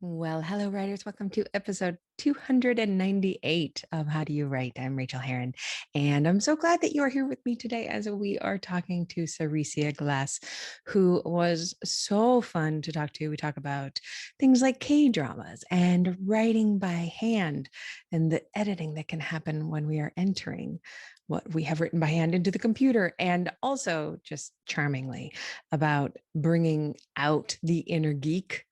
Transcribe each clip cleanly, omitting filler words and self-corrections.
Well, hello, writers. Welcome to episode 298 of How Do You Write? I'm Rachael Herron, and I'm so glad that you are here with me today as we are talking to Seressia Glass, who was so fun to talk to. We talk about things like K-dramas and writing by hand and the editing that can happen when we are entering what we have written by hand into the computer, and also just charmingly about bringing out the inner geek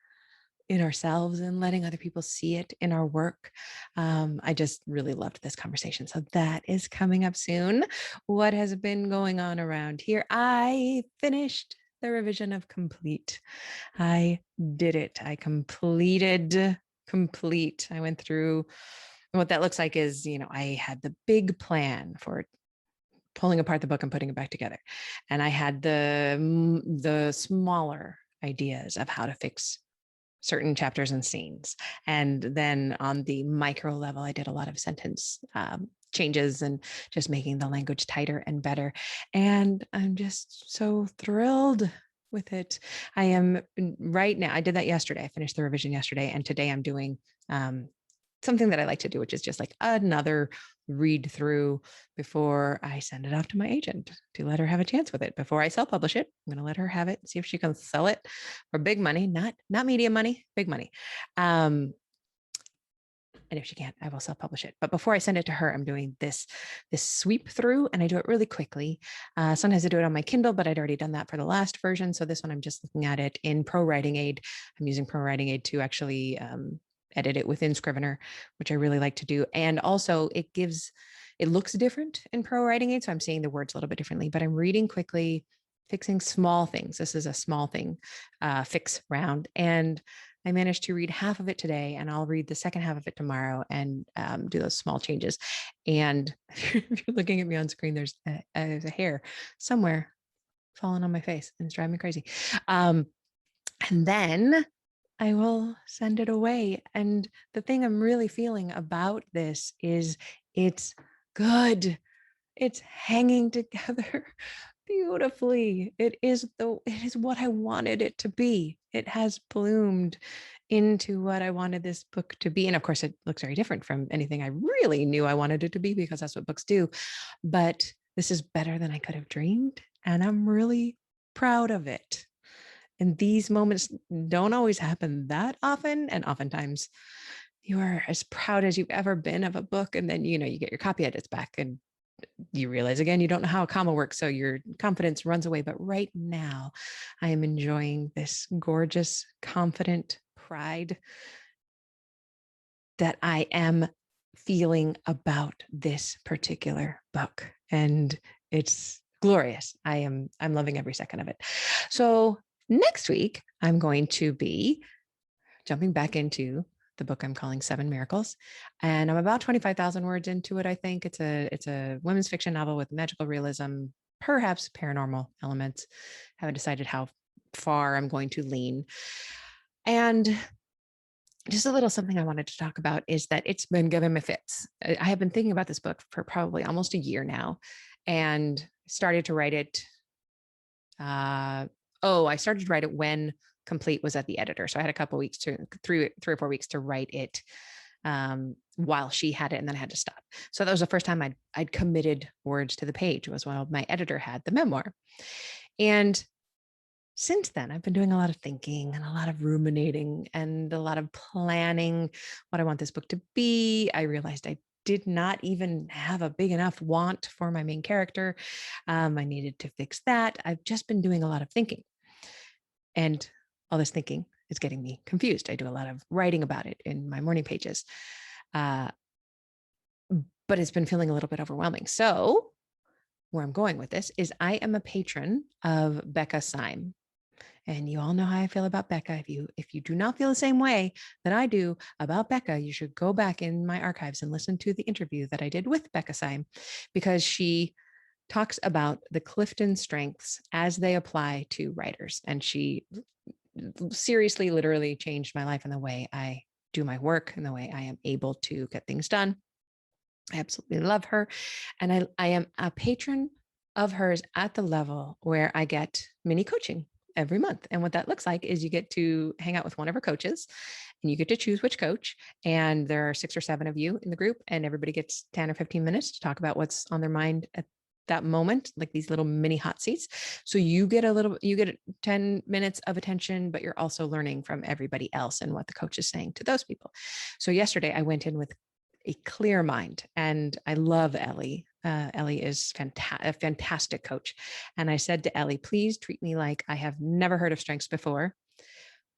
in ourselves and letting other people see it in our work. I just really loved this conversation. So that is coming up soon. What has been going on around here? I finished the revision of Complete. I did it. I completed Complete. I went through, and what that looks like is, I had the big plan for pulling apart the book and putting it back together. And I had the smaller ideas of how to fix certain chapters and scenes. And then on the micro level, I did a lot of sentence changes and just making the language tighter and better. And I'm just so thrilled with it. I am right now. I did that yesterday. I finished the revision yesterday. And today I'm doing something that I like to do, which is just like another read through before I send it off to my agent to let her have a chance with it. Before I self-publish it, I'm going to let her have it, see if she can sell it for big money, not medium money, big money. And if she can't, I will self-publish it. But before I send it to her, I'm doing this sweep through, and I do it really quickly. Sometimes I do it on my Kindle, but I'd already done that for the last version. So this one, I'm just looking at it in Pro Writing Aid. I'm using Pro Writing Aid to actually edit it within Scrivener, which I really like to do. And also it looks different in Pro Writing Aid. So I'm seeing the words a little bit differently, but I'm reading quickly, fixing small things. This is a small thing fix round. And I managed to read half of it today, and I'll read the second half of it tomorrow and do those small changes. And if you're looking at me on screen, there's a hair somewhere falling on my face, and it's driving me crazy. And then I will send it away. And the thing I'm really feeling about this is it's good. It's hanging together beautifully. It is what I wanted it to be. It has bloomed into what I wanted this book to be. And of course, it looks very different from anything I really knew I wanted it to be, because that's what books do. But this is better than I could have dreamed. And I'm really proud of it. And these moments don't always happen that often. And oftentimes you are as proud as you've ever been of a book. And then, you get your copy edits back and you realize again, you don't know how a comma works. So your confidence runs away. But right now I am enjoying this gorgeous, confident pride that I am feeling about this particular book. And it's glorious. I'm loving every second of it. So next week, I'm going to be jumping back into the book I'm calling Seven Miracles. And I'm about 25,000 words into it, I think. It's a women's fiction novel with magical realism, perhaps paranormal elements. Haven't decided how far I'm going to lean. And just a little something I wanted to talk about is that it's been giving me fits. I have been thinking about this book for probably almost a year now, and started to write it. I started to write it when Complete was at the editor. So I had a couple weeks to three or 4 weeks to write it while she had it, and then I had to stop. So that was the first time I'd committed words to the page. It was while my editor had the memoir. And since then, I've been doing a lot of thinking and a lot of ruminating and a lot of planning what I want this book to be. I realized I did not even have a big enough want for my main character. I needed to fix that. I've just been doing a lot of thinking. And all this thinking is getting me confused. I do a lot of writing about it in my morning pages. But it's been feeling a little bit overwhelming. So where I'm going with this is I am a patron of Becca Syme. And you all know how I feel about Becca. If you do not feel the same way that I do about Becca, you should go back in my archives and listen to the interview that I did with Becca Syme, because she talks about the Clifton strengths as they apply to writers. And she seriously, literally changed my life in the way I do my work and the way I am able to get things done. I absolutely love her. And I am a patron of hers at the level where I get mini coaching every month. And what that looks like is you get to hang out with one of our coaches and you get to choose which coach. And there are 6 or 7 of you in the group, and everybody gets 10 or 15 minutes to talk about what's on their mind at that moment, like these little mini hot seats. So you get 10 minutes of attention, but you're also learning from everybody else and what the coach is saying to those people. So yesterday I went in with a clear mind, and I love Ellie. Ellie is a fantastic coach. And I said to Ellie, please treat me like I have never heard of strengths before.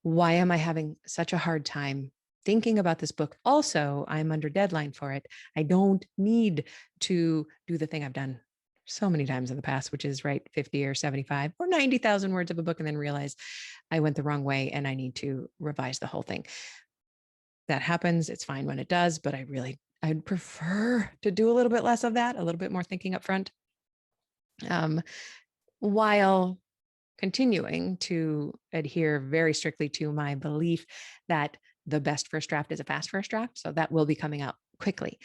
Why am I having such a hard time thinking about this book? Also, I'm under deadline for it. I don't need to do the thing I've done so many times in the past, which is write 50 or 75 or 90,000 words of a book and then realize I went the wrong way and I need to revise the whole thing. That happens. It's fine when it does, but I'd prefer to do a little bit less of that, a little bit more thinking up front, while continuing to adhere very strictly to my belief that the best first draft is a fast first draft. So that will be coming out quickly.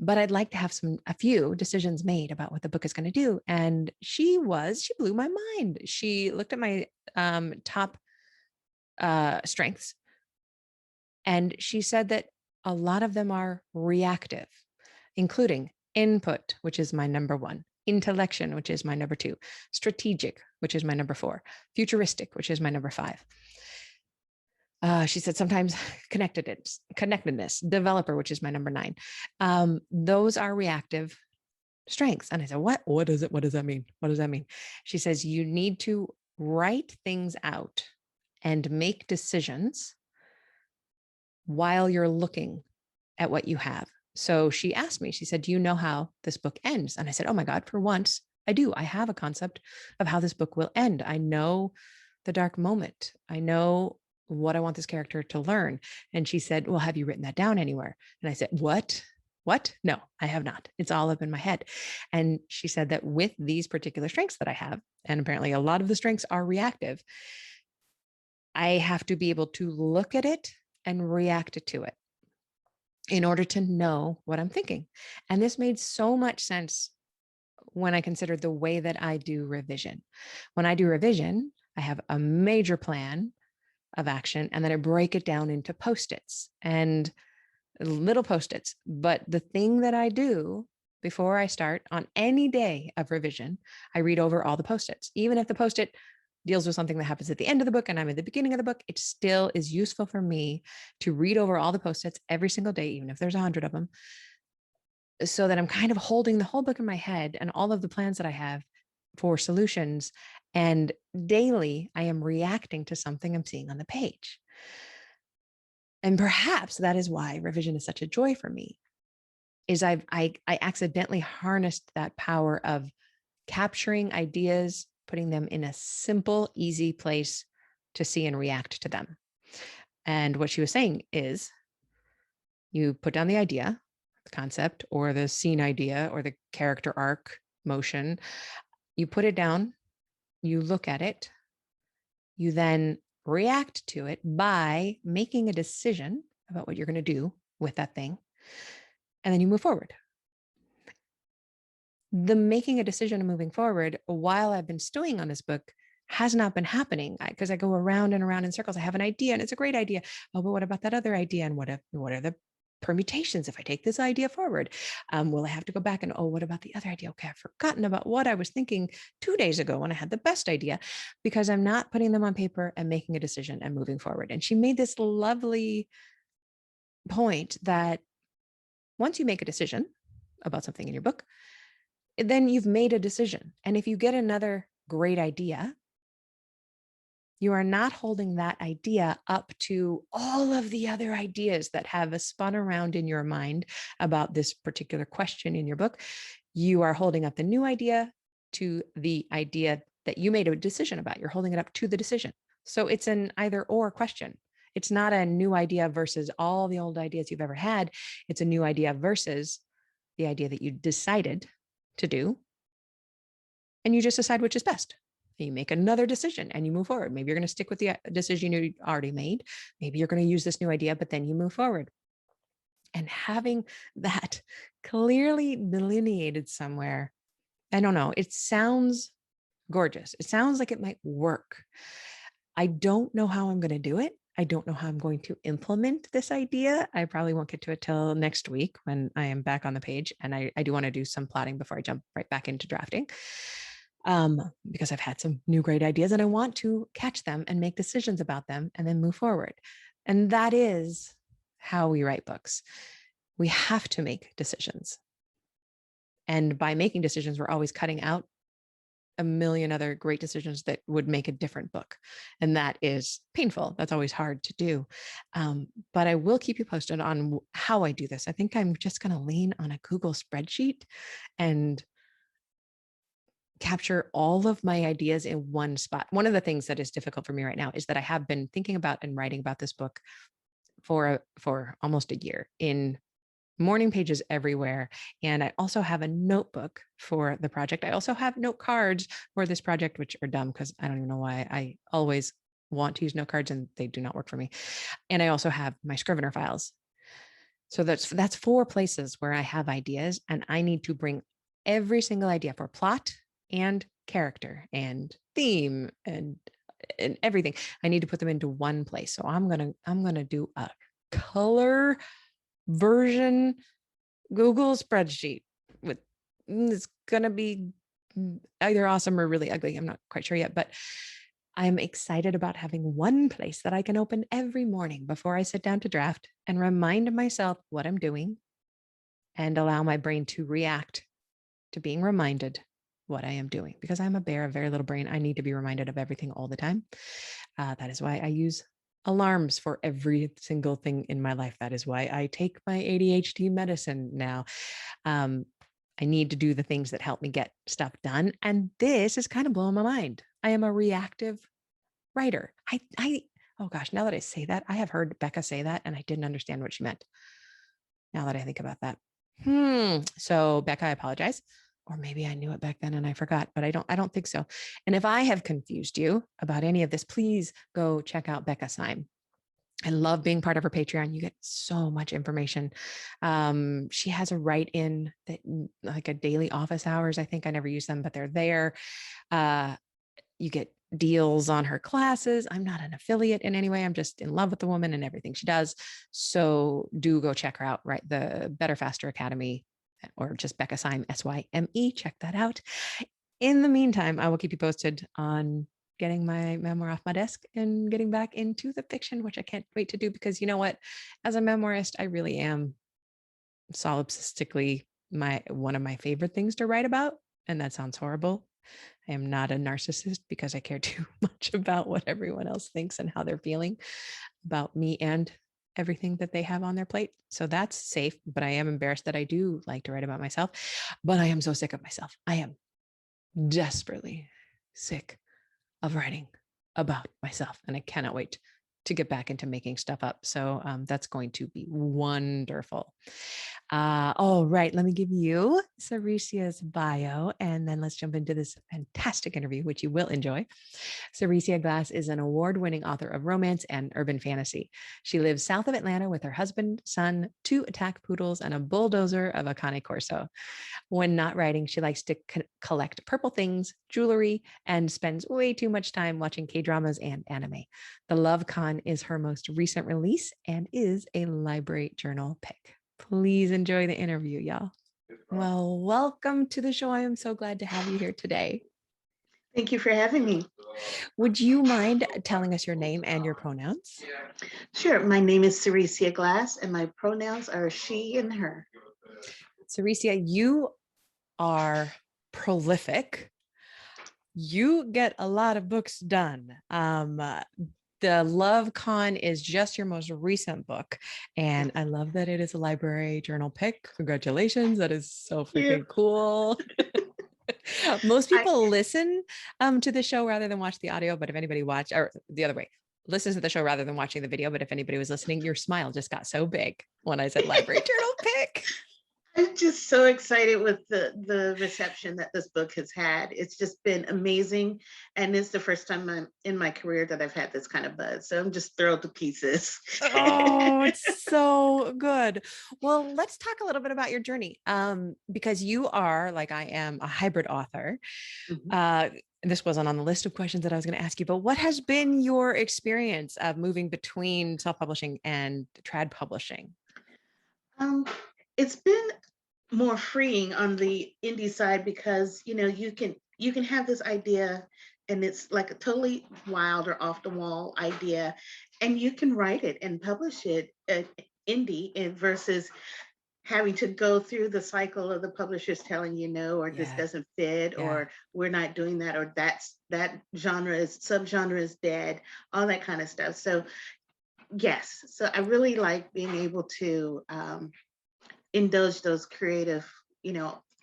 But I'd like to have a few decisions made about what the book is going to do. And she blew my mind. She looked at my top strengths, and she said that a lot of them are reactive, including input, which is my number 1, intellection, which is my number 2, strategic, which is my number 4, futuristic, which is my number 5. She said sometimes connectedness, developer, which is my number 9. Those are reactive strengths. And I said, what does that mean? What does that mean? She says, you need to write things out and make decisions while you're looking at what you have. So she asked me, she said, do you know how this book ends? And I said, oh my God, for once I do. I have a concept of how this book will end. I know the dark moment. I know what I want this character to learn. And she said, well, have you written that down anywhere? And I said, what? No, I have not. It's all up in my head. And she said that with these particular strengths that I have, and apparently a lot of the strengths are reactive, I have to be able to look at it and react to it in order to know what I'm thinking. And this made so much sense when I considered the way that I do revision. When I do revision, I have a major plan of action, and then I break it down into Post-its and little Post-its. But the thing that I do before I start on any day of revision, I read over all the Post-its. Even if the Post-it deals with something that happens at the end of the book and I'm at the beginning of the book, it still is useful for me to read over all the Post-its every single day, even if there's 100 of them, so that I'm kind of holding the whole book in my head and all of the plans that I have for solutions. And daily, I am reacting to something I'm seeing on the page. And perhaps that is why revision is such a joy for me, is I accidentally harnessed that power of capturing ideas, putting them in a simple, easy place to see and react to them. And what she was saying is, you put down the idea, the concept, or the scene idea, or the character arc, motion. You put it down, you look at it, you then react to it by making a decision about what you're going to do with that thing, and then you move forward. The making a decision and moving forward, while I've been stewing on this book, has not been happening, because I go around and around in circles. I have an idea and it's a great idea. Oh, but what about that other idea? And what are the permutations if I take this idea forward? Will I have to go back and, oh, what about the other idea? Okay, I've forgotten about what I was thinking 2 days ago when I had the best idea, because I'm not putting them on paper and making a decision and moving forward. And she made this lovely point that once you make a decision about something in your book, then you've made a decision. And if you get another great idea, you are not holding that idea up to all of the other ideas that have spun around in your mind about this particular question in your book. You are holding up the new idea to the idea that you made a decision about. You're holding it up to the decision. So it's an either or question. It's not a new idea versus all the old ideas you've ever had. It's a new idea versus the idea that you decided to do. And you just decide which is best. You make another decision and you move forward. Maybe you're going to stick with the decision you already made. Maybe you're going to use this new idea, but then you move forward. And having that clearly delineated somewhere, I don't know, it sounds gorgeous. It sounds like it might work. I don't know how I'm going to do it. I don't know how I'm going to implement this idea. I probably won't get to it till next week when I am back on the page. And I do want to do some plotting before I jump right back into drafting, because I've had some new great ideas and I want to catch them and make decisions about them and then move forward. And that is how we write books. We have to make decisions. And by making decisions, we're always cutting out a million other great decisions that would make a different book. And that is painful. That's always hard to do. But I will keep you posted on how I do this. I think I'm just going to lean on a Google spreadsheet and capture all of my ideas in one spot. One of the things that is difficult for me right now is that I have been thinking about and writing about this book for almost a year in morning pages everywhere. And I also have a notebook for the project. I also have note cards for this project, which are dumb because I don't even know why I always want to use note cards and they do not work for me. And I also have my Scrivener files. So that's 4 places where I have ideas, and I need to bring every single idea for plot and character and theme and everything. I need to put them into one place. So I'm gonna do a color version Google spreadsheet with, it's going to be either awesome or really ugly. I'm not quite sure yet, but I'm excited about having one place that I can open every morning before I sit down to draft and remind myself what I'm doing and allow my brain to react to being reminded what I am doing, because I'm a bear of very little brain. I need to be reminded of everything all the time. That is why I use alarms for every single thing in my life. That is why I take my ADHD medicine now. I need to do the things that help me get stuff done. And this is kind of blowing my mind. I am a reactive writer. Oh gosh, now that I say that, I have heard Becca say that and I didn't understand what she meant. Now that I think about that. So Becca, I apologize. Or maybe I knew it back then and I forgot, but I don't think so. And if I have confused you about any of this, please go check out Becca Syme. I love being part of her Patreon. You get so much information. She has a write-in that, like, a daily office hours. I think I never use them, but they're there. You get deals on her classes. I'm not an affiliate in any way. I'm just in love with the woman and everything she does. So do go check her out, right? The Better Faster Academy, or just Becca Syme, Syme. Check that out. In the meantime, I will keep you posted on getting my memoir off my desk and getting back into the fiction, which I can't wait to do, because you know what? As a memoirist, I really am solipsistically one of my favorite things to write about. And that sounds horrible. I am not a narcissist because I care too much about what everyone else thinks and how they're feeling about me and everything that they have on their plate. So that's safe, but I am embarrassed that I do like to write about myself, but I am so sick of myself. I am desperately sick of writing about myself, and I cannot wait to get back into making stuff up. So that's going to be wonderful. All right, let me give you Seressia's bio, and then let's jump into this fantastic interview, which you will enjoy. Seressia Glass is an award-winning author of romance and urban fantasy. She lives south of Atlanta with her husband, son, 2 attack poodles, and a bulldozer of a Cane Corso. When not writing, she likes to collect purple things, jewelry, and spends way too much time watching K-dramas and anime. The Love Con is her most recent release and is a library journal pick. Please enjoy the interview, y'all. Well, welcome to the show. I am so glad to have you here today. Thank you for having me. Would you mind telling us your name and your pronouns? Sure. My name is Seressia Glass, and my pronouns are she and her. Seressia, you are prolific. You get a lot of books done. The Love Con is just your most recent book, and I love that it is a library journal pick. Congratulations. That is so freaking cool. Most people listen to the show rather than watch the audio, but if anybody watched, or the other way, listens to the show rather than watching the video, but if anybody was listening, your smile just got so big when I said library journal pick. I'm just so excited with the reception that this book has had. It's just been amazing, and it's the first time in my career that I've had this kind of buzz. So I'm just thrilled to pieces. Oh, it's so good. Well, let's talk a little bit about your journey. Because you are, like I am, a hybrid author. Mhm. Uh, this wasn't on the list of questions that I was going to ask you, but what has been your experience of moving between self-publishing and trad publishing? Um, it's been more freeing on the indie side because you can have this idea and it's like a totally wild or off the wall idea, and you can write it and publish it at indie and versus having to go through the cycle of the publishers telling you no, or this Yeah. doesn't fit, Yeah. or we're not doing that, or that genre is subgenre is dead, all that kind of stuff. So yes, so I really like being able to indulge those creative,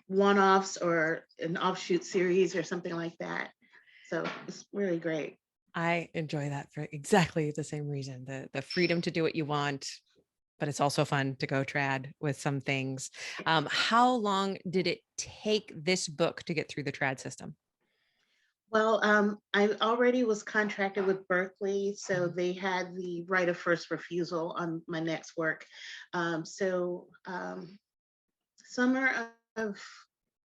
one-offs or an offshoot series or something like that. So it's really great. I enjoy that for exactly the same reason. The freedom to do what you want, but it's also fun to go trad with some things. How long did it take this book to get through the trad system? Well, I already was contracted with Berkeley, so Mhm. they had the right of first refusal on my next work. So summer of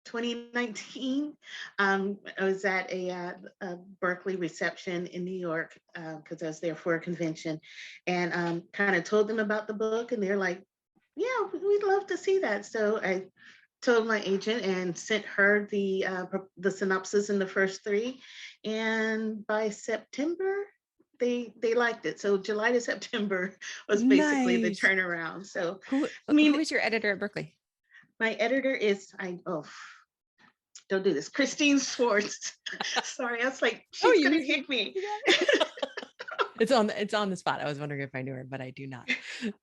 2019, I was at a Berkeley reception in New York because I was there for a convention, and kind of told them about the book, and they're like, "Yeah, we'd love to see that." So I told my agent and sent her the synopsis in the first three, and by September they liked it. So July to September was basically the Nice. turnaround. So Who I who mean, is your editor at Berkeley? my editor is I oh don't do this, Christine Swartz. Sorry, I was like, Oh, she's gonna kick me. you got it. It's on the spot. I was wondering if I knew her, but I do not.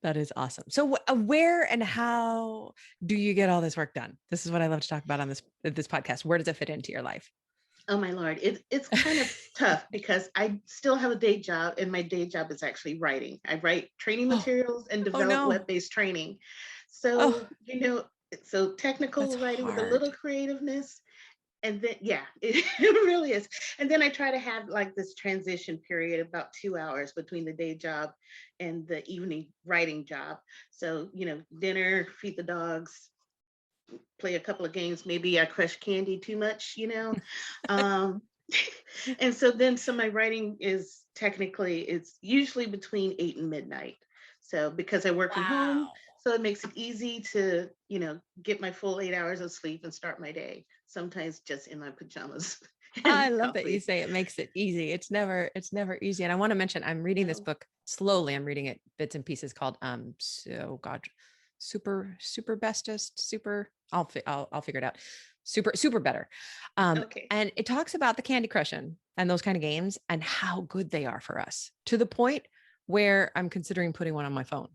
That is awesome. So where and how do you get all this work done? This is what I love to talk about on this podcast. Where does it fit into your life? Oh my Lord. It's kind of tough because I still have a day job, and my day job is actually writing. I write training Oh, materials and oh develop no. web-based training. Oh, So, so that's technical writing with a hard. little creativeness. And then, yeah, it really is. And then I try to have like this transition period, about 2 hours between the day job and the evening writing job. So, dinner, feed the dogs, play a couple of games. Maybe I crush candy too much. Um, and so my writing is technically, it's usually between 8 and midnight. So because I work from home, Wow. so it makes it easy to, get my full 8 hours of sleep and start my day. Sometimes just in my pajamas I and love that you coffee. say it makes it easy. It's never easy. And I want to mention I'm reading this No. book slowly. I'm reading it bits and pieces called God, super bestest, super I'll figure it out. Super better. Okay. And it talks about the Candy Crushing and those kind of games and how good they are for us, to the point where I'm considering putting one on my phone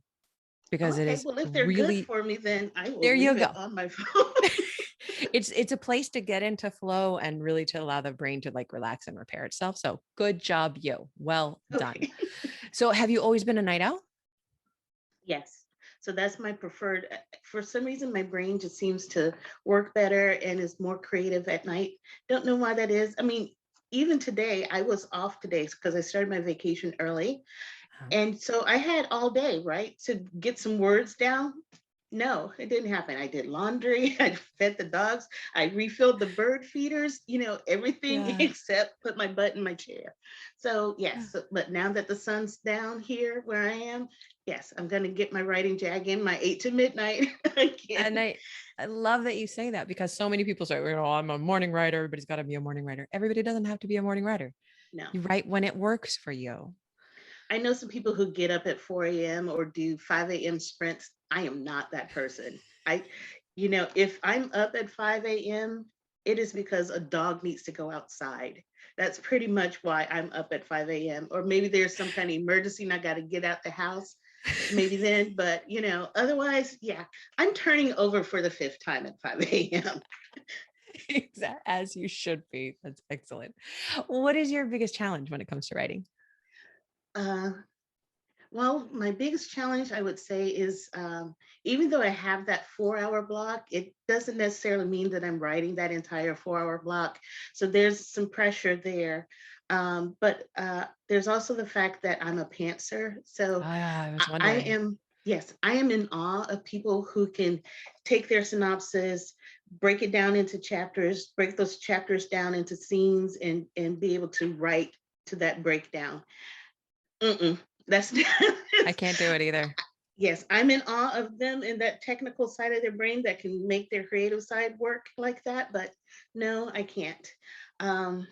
because it Okay. is Well, if they're good really, for me, then I will there you leave it go. on my phone. It's a place to get into flow and really to allow the brain to like relax and repair itself. So good job, you. Well done. Okay. So have you always been a night owl? Yes. So that's my preferred. For some reason, my brain just seems to work better and is more creative at night. Don't know why that is. I mean, even today, I was off today because I started my vacation early. Oh, And so I had all day, right, to get some words down. No, it didn't happen. I did laundry, I fed the dogs, I refilled the bird feeders, everything yeah. except put my butt in my chair. So, yes, but now that the sun's down here where I am, yes, I'm going to get my writing jag in, my 8 to midnight And again. I love that you say that because so many people say, I'm a morning writer. Everybody's got to be a morning writer. Everybody doesn't have to be a morning writer. No. You write when it works for you. I know some people who get up at 4 a.m. or do 5 a.m. sprints. I am not that person. If I'm up at 5 a.m., it is because a dog needs to go outside. That's pretty much why I'm up at 5 a.m. Or maybe there's some kind of emergency and I got to get out the house. Maybe then, but otherwise, yeah, I'm turning over for the fifth time at 5 a.m. As you should be. That's excellent. What is your biggest challenge when it comes to writing? Uh, Well, my biggest challenge, I would say, is even though I have that 4 hour block, it doesn't necessarily mean that I'm writing that entire 4 hour block. So there's some pressure there. But there's also the fact that I'm a pantser. So Ah, I was I wondering. am, yes, I am in awe of people who can take their synopsis, break it down into chapters, break those chapters down into scenes, and be able to write to that breakdown. Mm-mm, that's I can't do it either. yes, I'm in awe of them and that technical side of their brain that can make their creative side work like that. But no, I can't. Um,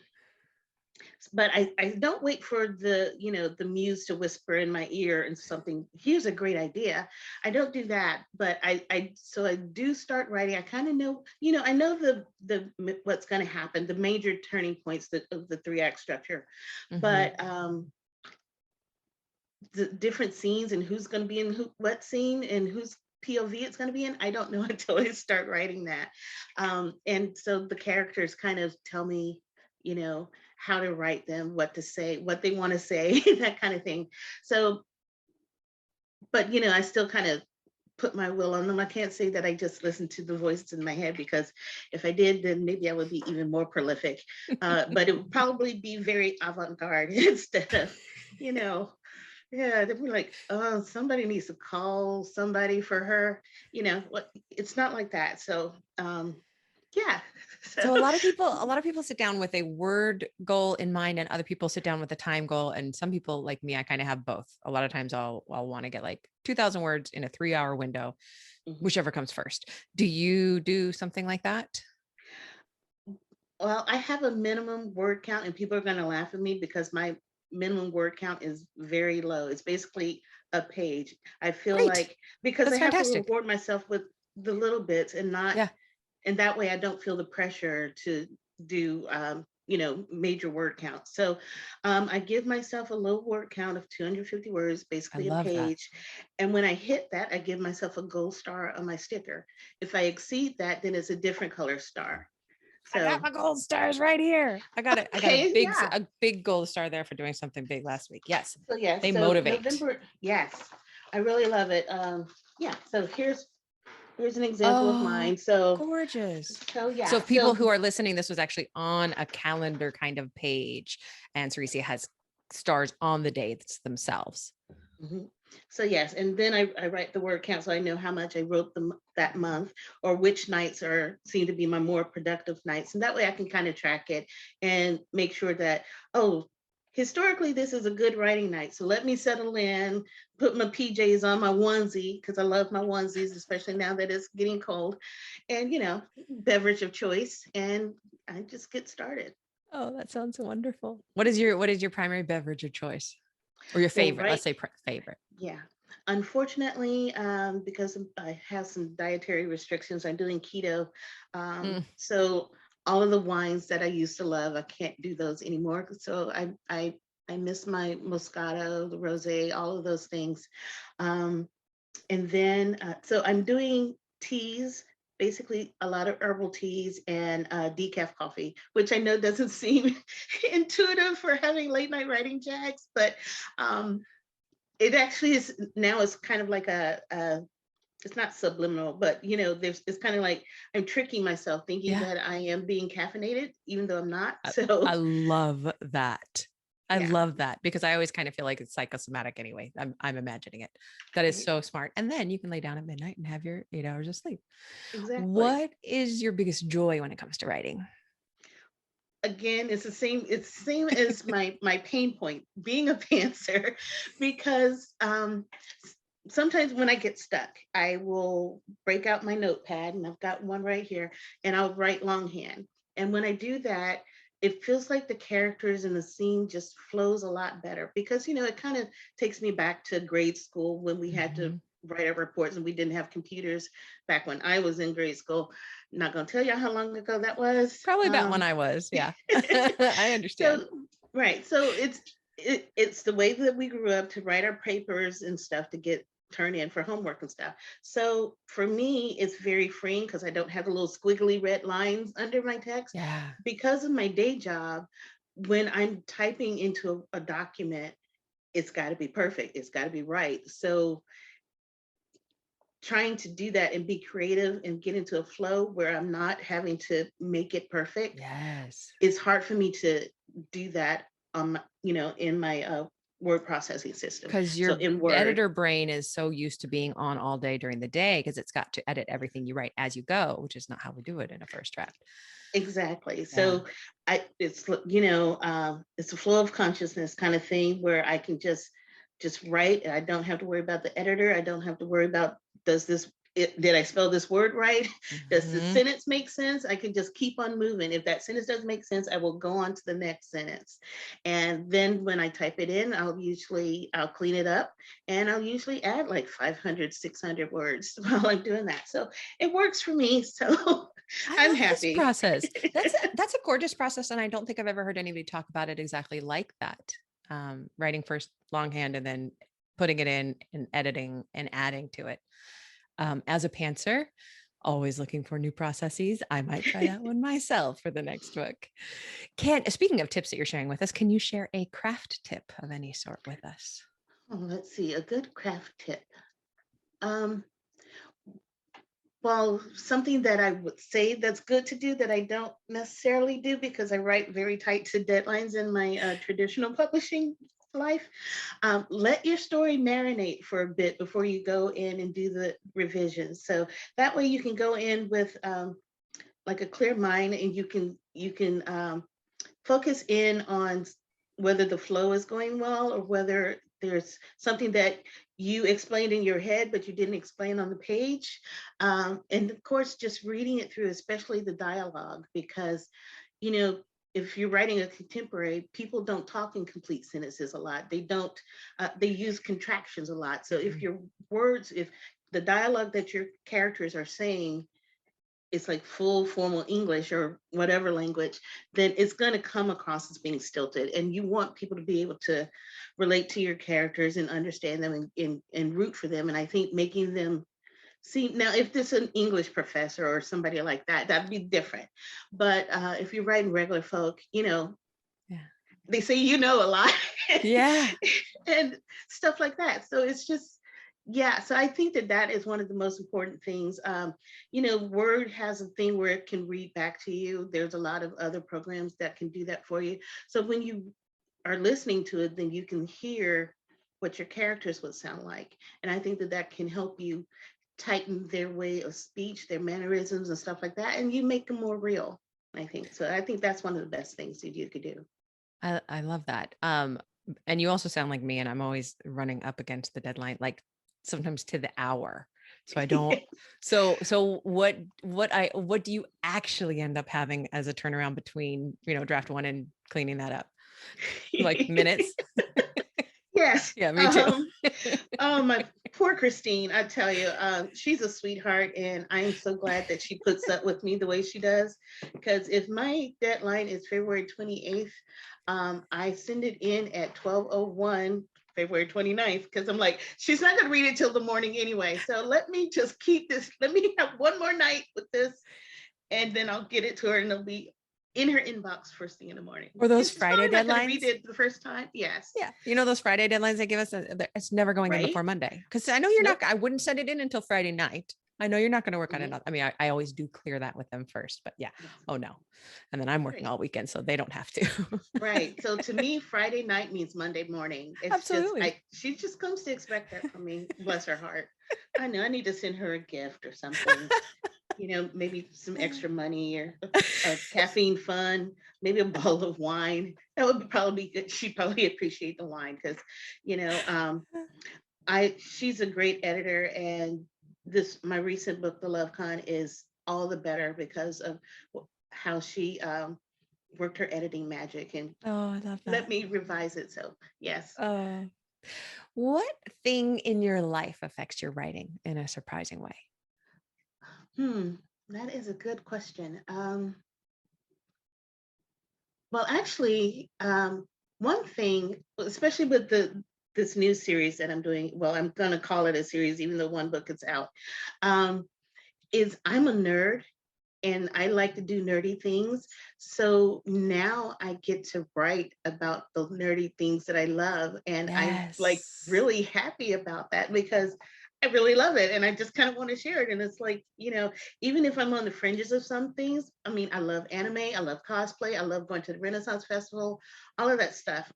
but I don't wait for the muse to whisper in my ear and something. Here's a great idea. I don't do that, but I do start writing. I kind of know, I know the what's going to happen, the major turning points of the 3 act structure, Hmm. but the different scenes and who's going to be in what scene and whose POV it's going to be in, I don't know until I start writing that. And so the characters kind of tell me, how to write them, what to say, what they want to say, that kind of thing. So, but I still kind of put my will on them. I can't say that I just listen to the voices in my head, because if I did, then maybe I would be even more prolific. But it would probably be very avant-garde instead of, you know, yeah, they'd be like, oh, somebody needs to call somebody for her. What, it's not like that. So yeah. So So a lot of people sit down with a word goal in mind, and other people sit down with a time goal. And some people like me, I kind of have both. A lot of times I'll want to get like 2,000 words in a 3 hour window, mhm. whichever comes first. Do you do something like that? Well, I have a minimum word count, and people are going to laugh at me because my minimum word count is very low. It's basically a page. I feel Great. like, because I That's have to fantastic. reward myself with the little bits, and not, Yeah, and that way I don't feel the pressure to do major word counts. So I give myself a low word count of 250 words, I basically a love that. page. And when I hit that, I give myself a gold star on my sticker. If I exceed that, then it's a different color star. I got So my gold stars right here. I got it. I got a okay, big yeah. a big gold star there for doing something big last week. Yes, So yes, they so motivate. November, yes, I really love it. Yeah, so here's an example of Oh, mine. So gorgeous. yeah, So if people who are listening, this was actually on a calendar kind of page, and Seressia has stars on the dates themselves. mhm. So yes, and then I write the word count, so I know how much I wrote that month, or which nights are seem to be my more productive nights, and that way I can kind of track it and make sure that, oh, historically this is a good writing night. So let me settle in, put my PJs on, my onesie, because I love my onesies, especially now that it's getting cold, and beverage of choice, and I just get started. Oh, that sounds wonderful. What is your primary beverage of choice, or your Well, favorite? Let's right. say favorite. Yeah. Unfortunately, because I have some dietary restrictions, I'm doing keto. Mm, So all of the wines that I used to love, I can't do those anymore. So I miss my Moscato, the Rosé, all of those things. Um, and then so I'm doing teas, basically a lot of herbal teas and decaf coffee, which I know doesn't seem intuitive for having late night writing jacks, but um, it actually is. Now it's kind of like it's not subliminal, but there's it's kind of like I'm tricking myself thinking yeah, that I am being caffeinated, even though I'm not. I So love that. I yeah, love that because I always kind of feel like it's psychosomatic anyway. I'm imagining it. That is so smart. And then you can lay down at midnight and have your 8 hours of sleep. exactly. What is your biggest joy when it comes to writing? Again, it's the same. It's the same as my pain point, being a pantser, because sometimes when I get stuck, I will break out my notepad, and I've got one right here, and I'll write longhand. And when I do that, it feels like the characters in the scene just flows a lot better, because it kind of takes me back to grade school when we had to Mhm. write our reports and we didn't have computers back when I was in grade school. Not going to tell you how long ago that was. Probably about when I was. Yeah. I understand. So right, so it's the way that we grew up to write our papers and stuff to get turned in for homework and stuff. So for me, it's very freeing because I don't have the little squiggly red lines under my text. Yeah. Because of my day job, when I'm typing into a document, it's got to be perfect. It's got to be right. So trying to do that and be creative and get into a flow where I'm not having to make it perfect, Yes. it's hard for me to do that in my word processing system. Because So your in Word, editor brain is so used to being on all day during the day because it's got to edit everything you write as you go, which is not how we do it in a first draft. exactly. Yeah. So it's a flow of consciousness kind of thing where I can just write. I don't have to worry about the editor. I don't have to worry about, did I spell this word right? Does the Mhm. sentence make sense? I can just keep on moving. If that sentence doesn't make sense, I will go on to the next sentence. And then when I type it in, I'll clean it up, and I'll usually add like 500, 600 words while I'm doing that. So it works for me. So I I'm love this happy. process. That's a gorgeous process, and I don't think I've ever heard anybody talk about it exactly like that. Writing first longhand and then putting it in and editing and adding to it. As a pantser, always looking for new processes. I might try that one myself for the next book. Speaking of tips that you're sharing with us, can you share a craft tip of any sort with us? Oh, let's see, a good craft tip. Um, well, something that I would say that's good to do that I don't necessarily do because I write very tight to deadlines in my traditional publishing life. Let your story marinate for a bit before you go in and do the revisions. So that way you can go in with like a clear mind, and you can focus in on whether the flow is going well or whether there's something that you explained in your head but you didn't explain on the page. And of course, just reading it through, especially the dialogue, because you know if you're writing a contemporary, people don't talk in complete sentences a lot. They don't. They use contractions a lot. So if the dialogue that your characters are saying, it's like full formal English or whatever language, then it's going to come across as being stilted. And you want people to be able to relate to your characters and understand them and root for them. And I think making them see, now, if this is an English professor or somebody like that, that'd be different. But if you're writing regular folk, Yeah. they say a lot Yeah. and stuff like that. So it's just, yeah. So I think that is one of the most important things. Word has a thing where it can read back to you. There's a lot of other programs that can do that for you. So when you are listening to it, then you can hear what your characters would sound like. And I think that can help you tighten their way of speech, their mannerisms and stuff like that. And you make them more real, I think. So I think that's one of the best things that you could do. I love that. And you also sound like me, and I'm always running up against the deadline, like sometimes to the hour. So I don't. So what do you actually end up having as a turnaround between draft one and cleaning that up? Like minutes? Yes. Yeah, me too. Oh, my poor Christine, I tell you, she's a sweetheart, and I am so glad that she puts up with me the way she does. Because if my deadline is February 28th, I send it in at 12:01, February 29th, because I'm like, she's not going to read it till the morning anyway. So let me just keep this. Let me have one more night with this, and then I'll get it to her, and it'll be in her inbox first thing in the morning. Or those It's Friday probably not going to read deadlines? it the first time. Yes. Yeah. Those Friday deadlines they give us, it's never going in Right? before Monday. Because I know you're not, Nope. I wouldn't send it in until Friday night. I know you're not going to work on it. Mhm. I mean, I always do clear that with them first, but yeah. Yes. Oh no. And then I'm working Right. all weekend, so they don't have to. Right. So to me, Friday night means Monday morning. It's just Absolutely. she just comes to expect that from me. Bless her heart. I know I need to send her a gift or something. Maybe some extra money or a caffeine fund, maybe a bottle of wine. That would probably be good. She'd probably appreciate the wine because, you know, she's a great editor, and my recent book, The Love Con, is all the better because of how she worked her editing magic and Oh, I love let that. me revise it. So yes. Uh, what thing in your life affects your writing in a surprising way? Hmm, that is a good question. Well, actually, one thing, especially with this new series that I'm doing, well, I'm gonna call it a series, even though one book is out, um, is I'm a nerd, and I like to do nerdy things. So now I get to write about the nerdy things that I love. And I'm like Yes. really happy about that because I really love it. And I just kind of want to share it. And it's like, even if I'm on the fringes of some things, I mean, I love anime, I love cosplay, I love going to the Renaissance Festival, all of that stuff.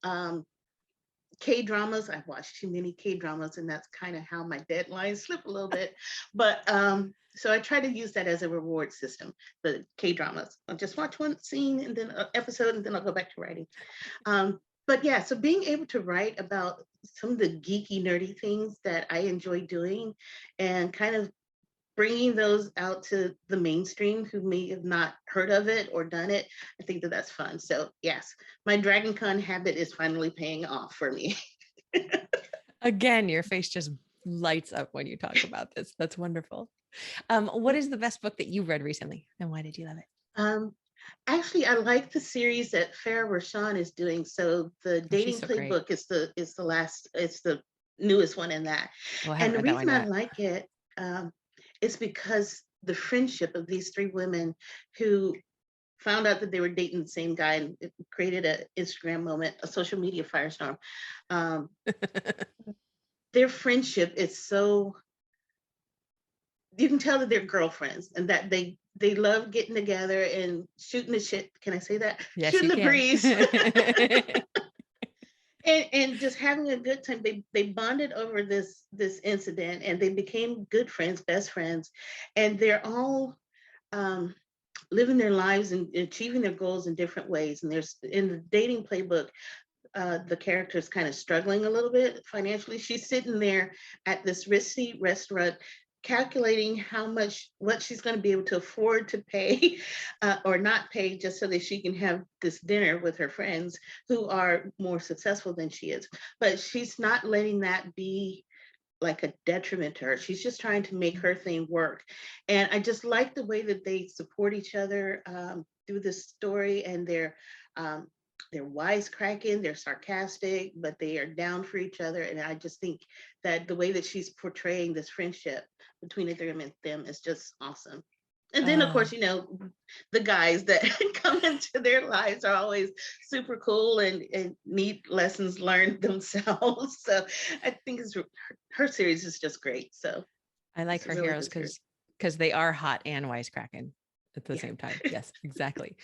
K dramas, I've watched too many K dramas, and that's kind of how my deadlines slip a little bit. But so I try to use that as a reward system. The K dramas, I'll just watch one scene and then an episode, and then I'll go back to writing. But yeah, so being able to write about some of the geeky, nerdy things that I enjoy doing, and kind of bringing those out to the mainstream who may have not heard of it or done it, I think that that's fun. So yes, my Dragon Con habit is finally paying off for me. Again, your face just lights up when you talk about this. That's wonderful. What is the best book that you read recently, and why did you love it? Um, Actually, I like the series that Farrah Rashan is doing. So the Oh, she's Dating so great. Playbook is the newest one in that. Oh, I And haven't the read that one reason I yet. like it is because the friendship of these three women who found out that they were dating the same guy, and it created an Instagram moment, a social media firestorm. Um, their friendship is so, you can tell that they're girlfriends and that they love getting together and shooting the shit. Can I say that? Yes, Shooting you the can. breeze. And just having a good time. They bonded over this incident, and they became good friends, best friends, and they're all um, living their lives and achieving their goals in different ways. And there's in the Dating Playbook, the character is kind of struggling a little bit financially. She's sitting there at this risky restaurant calculating what she's going to be able to afford to pay or not pay, just so that she can have this dinner with her friends who are more successful than she is. But she's not letting that be like a detriment to her. She's just trying to make her thing work. And I just like the way that they support each other through this story, and um, they're wisecracking, they're sarcastic, but they are down for each other. And I just think that the way that she's portraying this friendship between the three of them is just awesome. And then, of uh, course, the guys that come into their lives are always super cool and need lessons learned themselves. So I think her series is just great. So I like it's a her really heroes good series. because they are hot and wisecracking at the Yeah. same time. Yes, exactly.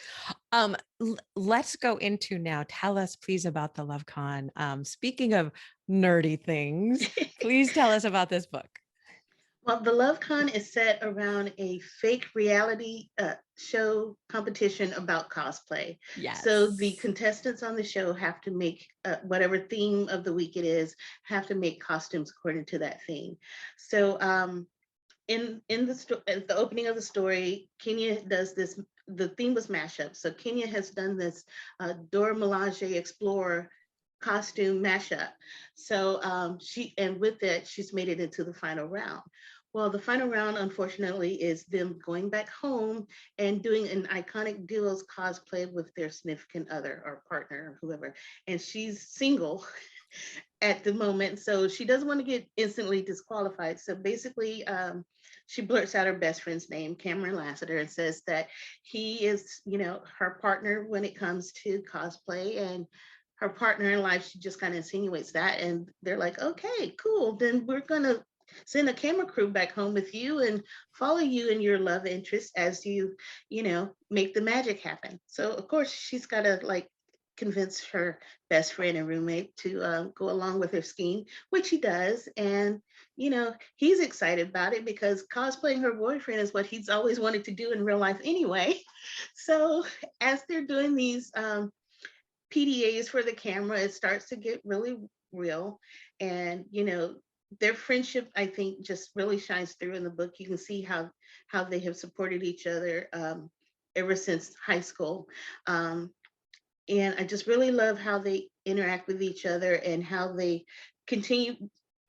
Let's go into now. Tell us, please, about the Love Con. Speaking of nerdy things, please tell us about this book. Well, the Love Con is set around a fake reality show competition about cosplay. So the Yes. contestants on the show have to make whatever theme of the week it is, have to make costumes according to that theme. So at the opening of the story, Kenya does this. The theme was mashup. So Kenya has done this Dora Milaje Explorer costume mashup. So with it, she's made it into the final round. Well, the final round, unfortunately, is them going back home and doing an iconic duos cosplay with their significant other or partner or whoever. And she's single at the moment, so she doesn't want to get instantly disqualified. So basically, she blurts out her best friend's name, Cameron Lassiter, and says that he is, her partner when it comes to cosplay, and her partner in life. She just kind of insinuates that, and they're like, okay, cool, then we're gonna send a camera crew back home with you and follow you and your love interest as you make the magic happen. So of course she's got to like convince her best friend and roommate to go along with her scheme, which he does. And, he's excited about it because cosplaying her boyfriend is what he's always wanted to do in real life anyway. So as they're doing these PDAs for the camera, it starts to get really real. And, their friendship, I think, just really shines through in the book. You can see how they have supported each other ever since high school. And I just really love how they interact with each other and how they continue,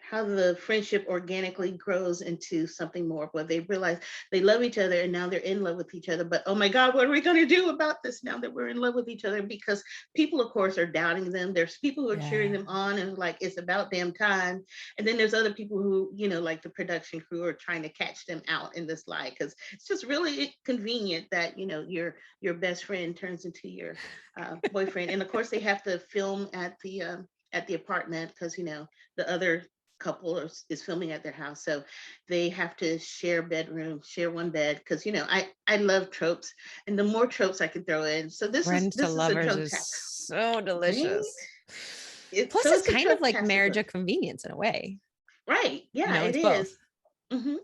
how the friendship organically grows into something more, where they realize they love each other and now they're in love with each other. But oh my God, what are we going to do about this now that we're in love with each other? Because people, of course, are doubting them. There's people who are cheering Yeah. them on and like, it's about damn time. And then there's other people who, like the production crew, are trying to catch them out in this lie, because it's just really convenient that, your best friend turns into your boyfriend. And of course, they have to film at the apartment, because the other couple is filming at their house, so they have to share one bed, because I love tropes, and the more tropes I can throw in, so this is Friends to this is a lovers trope is tap, so right? delicious. Plus, So it's it's a kind of trope like casting marriage book, of convenience in a way. right? Yeah, it It's is. both. hmm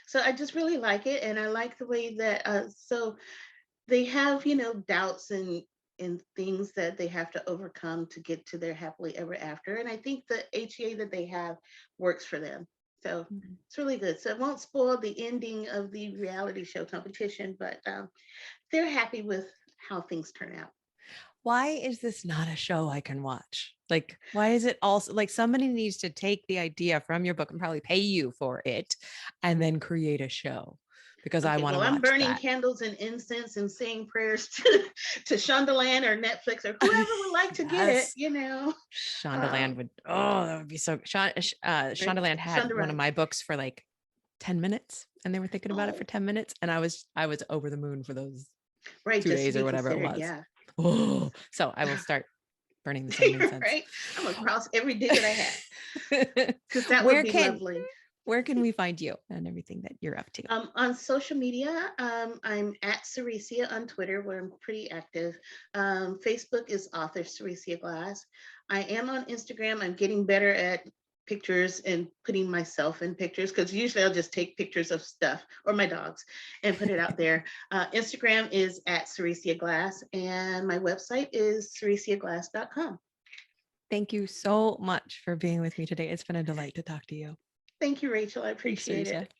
so I just really like it, and I like the way that so they have doubts and things that they have to overcome to get to their happily ever after, and I think the HEA that they have works for them, so Mhm. it's really good. So it won't spoil the ending of the reality show competition, but they're happy with how things turn out. Why is this not a show I can watch? Like, why is it also like somebody needs to take the idea from your book and probably pay you for it and then create a show because I Okay, want to well, I'm watch burning that. candles and incense and saying prayers to Shondaland or Netflix or whoever would like to get it, Yes. um, Shondaland would, oh, that would be so. right? Shondaland had Shonda one of Rhimes. my books for like 10 minutes and they were thinking about it for Oh, 10 minutes. And I was over the moon for those right, two just to days or be whatever it considered, was. yeah. Oh, so I will start burning the same incense. Right? I'm gonna cross every digit I have, because that would where be can lovely. where can we find you and everything that you're up to? On social media, I'm at Seressia on Twitter, where I'm pretty active. Facebook is author Seressia Glass. I am on Instagram. I'm getting better at pictures and putting myself in pictures, because usually I'll just take pictures of stuff or my dogs and put it out there. Instagram is at Seressia Glass, and my website is seressiaglass.com. Thank you so much for being with me today. It's been a delight to talk to you. Thank you, Rachel. I Thanks, appreciate Teresa. it.